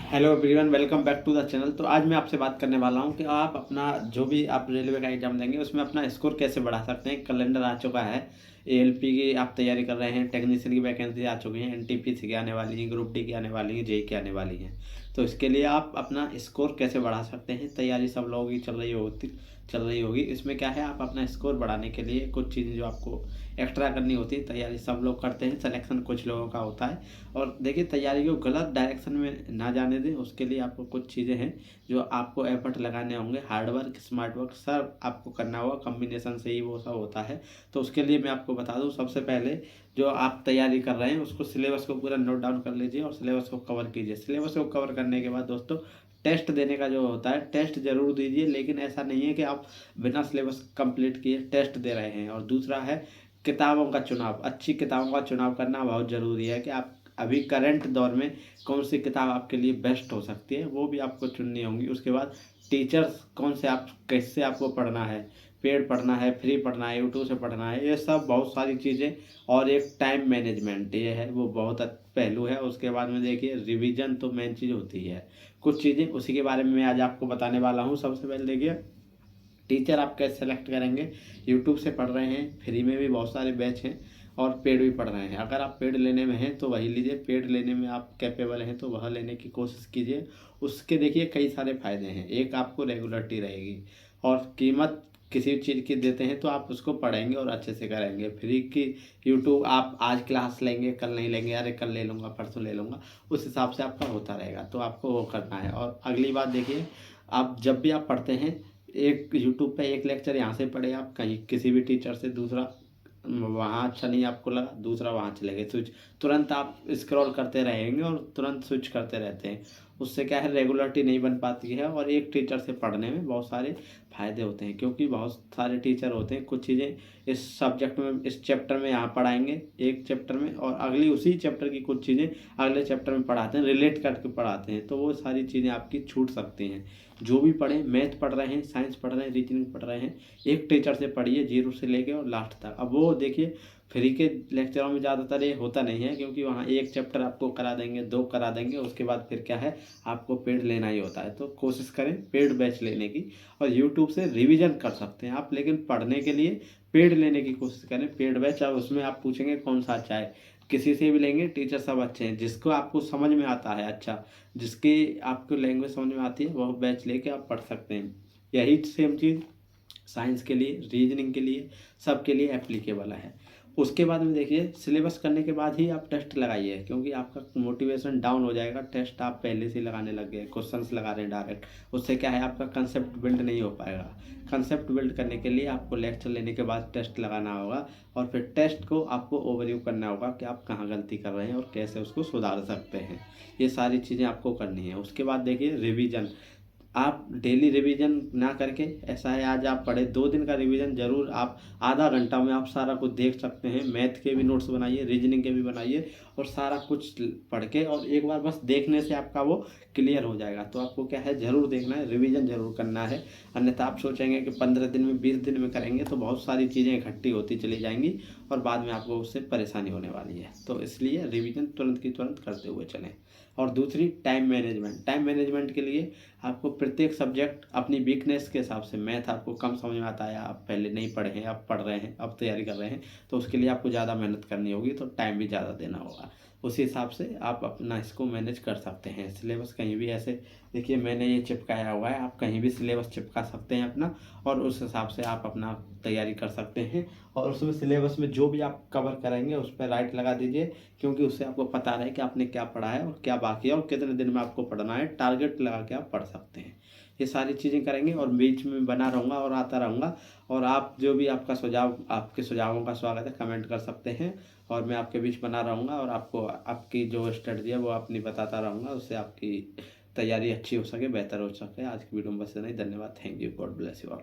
Hello everyone, welcome back to the channel. तो आज मैं आपसे बात करने वाला हूं कि आप अपना जो भी आप रेलवे का एग्जाम देंगे उसमें अपना स्कोर कैसे बढ़ा सकते हैं। कैलेंडर आ चुका है, एएलपी की आप तैयारी कर रहे हैं, टेक्नीशियन की वैकेंसी आ चुकी है, एनटीपीसी की आने वाली है, ग्रुप डी की आने वाली है, जेई की आने वाली है। तो इसके लिए आप अपना स्कोर कैसे बढ़ा सकते हैं। तैयारी सब लोगों की चल रही होगी। इसमें क्या है, आप अपना स्कोर बढ़ाने के लिए कुछ चीज़ें जो आपको एक्स्ट्रा करनी होती है। तैयारी सब लोग करते हैं, सिलेक्शन कुछ लोगों का होता है। और देखिए, तैयारी को गलत डायरेक्शन में ना जाने दें, उसके लिए आपको कुछ चीज़ें हैं जो आपको एफर्ट लगाने होंगे। हार्ड वर्क, स्मार्ट वर्क सब आपको करना होगा, कॉम्बिनेशन से ही वो सब होता है। तो उसके लिए मैं आपको बता दूं, सबसे पहले जो आप तैयारी कर रहे हैं उसको सिलेबस को पूरा नोट डाउन कर लीजिए और सिलेबस को कवर कीजिए। सिलेबस को कवर करने के बाद दोस्तों, टेस्ट देने का जो होता है, टेस्ट जरूर दीजिए, लेकिन ऐसा नहीं है कि आप बिना सिलेबस कंप्लीट किए टेस्ट दे रहे हैं। और दूसरा है किताबों का चुनाव। अच्छी किताबों का चुनाव करना बहुत ज़रूरी है कि आप अभी करंट दौर में कौन सी किताब आपके लिए बेस्ट हो सकती है, वो भी आपको चुननी होंगी। उसके बाद टीचर्स कौन से, आप कैसे आपको पढ़ना है, पेड पढ़ना है, फ्री पढ़ना है, यूट्यूब से पढ़ना है, ये सब बहुत सारी चीज़ें। और एक टाइम मैनेजमेंट, ये है वो बहुत पहलू है। उसके बाद में देखिए, रिवीजन तो मेन चीज़ होती है। कुछ चीज़ें उसी के बारे में मैं आज आपको बताने वाला हूँ। सबसे पहले देखिए, टीचर आप कैसे सेलेक्ट करेंगे। यूट्यूब से पढ़ रहे हैं, फ्री में भी बहुत सारे बैच हैं, और पेड भी पढ़ रहे हैं। अगर आप पेड लेने में हैं तो वही लीजिए, पेड लेने में आप कैपेबल हैं तो वह लेने की कोशिश कीजिए। उसके देखिए कई सारे फ़ायदे हैं। एक, आपको रेगुलरिटी रहेगी, और कीमत किसी चीज़ की देते हैं तो आप उसको पढ़ेंगे और अच्छे से करेंगे। फ्री की यूट्यूब आप आज क्लास लेंगे, कल नहीं लेंगे, अरे कल ले लूँगा, परसों ले लूँगा, उस हिसाब से आपका होता रहेगा। तो आपको वो करना है। और अगली बात देखिए, आप जब भी आप पढ़ते हैं, एक यूट्यूब पे एक लेक्चर यहाँ से पढ़े आप कहीं किसी भी टीचर से, दूसरा वहाँ अच्छा नहीं आपको लगा, दूसरा वहाँ चले गए, स्विच तुरंत आप स्क्रॉल करते रहेंगे और तुरंत स्विच करते रहते हैं। उससे क्या है, रेगुलरिटी नहीं बन पाती है। और एक टीचर से पढ़ने में बहुत सारे फ़ायदे होते हैं, क्योंकि बहुत सारे टीचर होते हैं। कुछ चीज़ें इस सब्जेक्ट में, इस चैप्टर में यहाँ पढ़ाएंगे एक चैप्टर में, और अगली उसी चैप्टर की कुछ चीज़ें अगले चैप्टर में पढ़ाते हैं, रिलेट करके पढ़ाते हैं। तो वो सारी चीज़ें आपकी छूट सकती हैं। जो भी पढ़ें, मैथ पढ़ रहे हैं, साइंस पढ़ रहे हैं, रीजनिंग पढ़ रहे हैं, एक टीचर से पढ़िए, जीरो से लेके और लास्ट तक। अब वो देखिए, फ्री के लेक्चरों में ज़्यादातर ये होता नहीं है, क्योंकि वहाँ एक चैप्टर आपको करा देंगे, दो करा देंगे, उसके बाद फिर क्या है, आपको पेड लेना ही होता है। तो कोशिश करें पेड बैच लेने की। और यूट्यूब से रिवीजन कर सकते हैं आप, लेकिन पढ़ने के लिए पेड लेने की कोशिश करें, पेड बैच। अब उसमें आप पूछेंगे कौन सा अच्छा है, किसी से भी लेंगे, टीचर सब अच्छे हैं, जिसको आपको समझ में आता है, अच्छा जिसकी आपको लैंग्वेज समझ में आती है, वह बैच लेके आप पढ़ सकते हैं। यही सेम चीज़ साइंस के लिए, रीजनिंग के लिए, सबके लिए एप्लीकेबल है। उसके बाद में देखिए, सिलेबस करने के बाद ही आप टेस्ट लगाइए, क्योंकि आपका मोटिवेशन डाउन हो जाएगा। टेस्ट आप पहले से लगाने लग गए, क्वेश्चंस लगा रहे हैं डायरेक्ट, उससे क्या है, आपका कंसेप्ट बिल्ड नहीं हो पाएगा। कंसेप्ट बिल्ड करने के लिए आपको लेक्चर लेने के बाद टेस्ट लगाना होगा, और फिर टेस्ट को आपको ओवरव्यू करना होगा कि आप कहाँ गलती कर रहे हैं और कैसे उसको सुधार सकते हैं। ये सारी चीज़ें आपको करनी है। उसके बाद देखिए, रिवीजन। आप डेली रिवीजन ना करके, ऐसा है आज आप पढ़े, 2 दिन का रिवीजन जरूर, आप आधा घंटा में आप सारा कुछ देख सकते हैं। मैथ के भी नोट्स बनाइए, रीजनिंग के भी बनाइए, और सारा कुछ पढ़ के, और एक बार बस देखने से आपका वो क्लियर हो जाएगा। तो आपको क्या है, ज़रूर देखना है, रिवीजन ज़रूर करना है। अन्यथा आप सोचेंगे कि 15 दिन में, 20 दिन में करेंगे, तो बहुत सारी चीज़ें इकट्ठी होती चली जाएंगी, और बाद में आपको उससे परेशानी होने वाली है। तो इसलिए रिवीजन तुरंत की तुरंत करते हुए चलें। और दूसरी, टाइम मैनेजमेंट। टाइम मैनेजमेंट के लिए आपको प्रत्येक सब्जेक्ट अपनी वीकनेस के हिसाब से, मैथ आपको कम समझ में आता है, आप पहले नहीं पढ़े हैं, अब पढ़ रहे हैं, अब तैयारी कर रहे हैं, तो उसके लिए आपको ज़्यादा मेहनत करनी होगी, तो टाइम भी ज़्यादा देना होगा। उसी हिसाब से आप अपना इसको मैनेज कर सकते हैं। सिलेबस कहीं भी ऐसे, देखिए मैंने ये चिपकाया हुआ है, आप कहीं भी सिलेबस चिपका सकते हैं अपना, और उस हिसाब से आप अपना तैयारी कर सकते हैं। और उसमें सिलेबस में जो भी आप कवर करेंगे उस पर राइट लगा दीजिए, क्योंकि उससे आपको पता रहे कि आपने क्या पढ़ा है और क्या बाकी है, और कितने दिन में आपको पढ़ना है। टारगेट लगा के आप पढ़ सकते हैं। ये सारी चीज़ें करेंगे, और बीच में बना रहूँगा और आता रहूँगा। और आप जो भी आपका सुझाव, आपके सुझावों का स्वागत है, कमेंट कर सकते हैं, और मैं आपके बीच बना रहूँगा, और आपको आपकी जो स्ट्रेटजी है वो अपनी बताता रहूँगा, उससे आपकी तैयारी अच्छी हो सके, बेहतर हो सके। आज की वीडियो में बस इतना ही। धन्यवाद, thank you, God bless you all.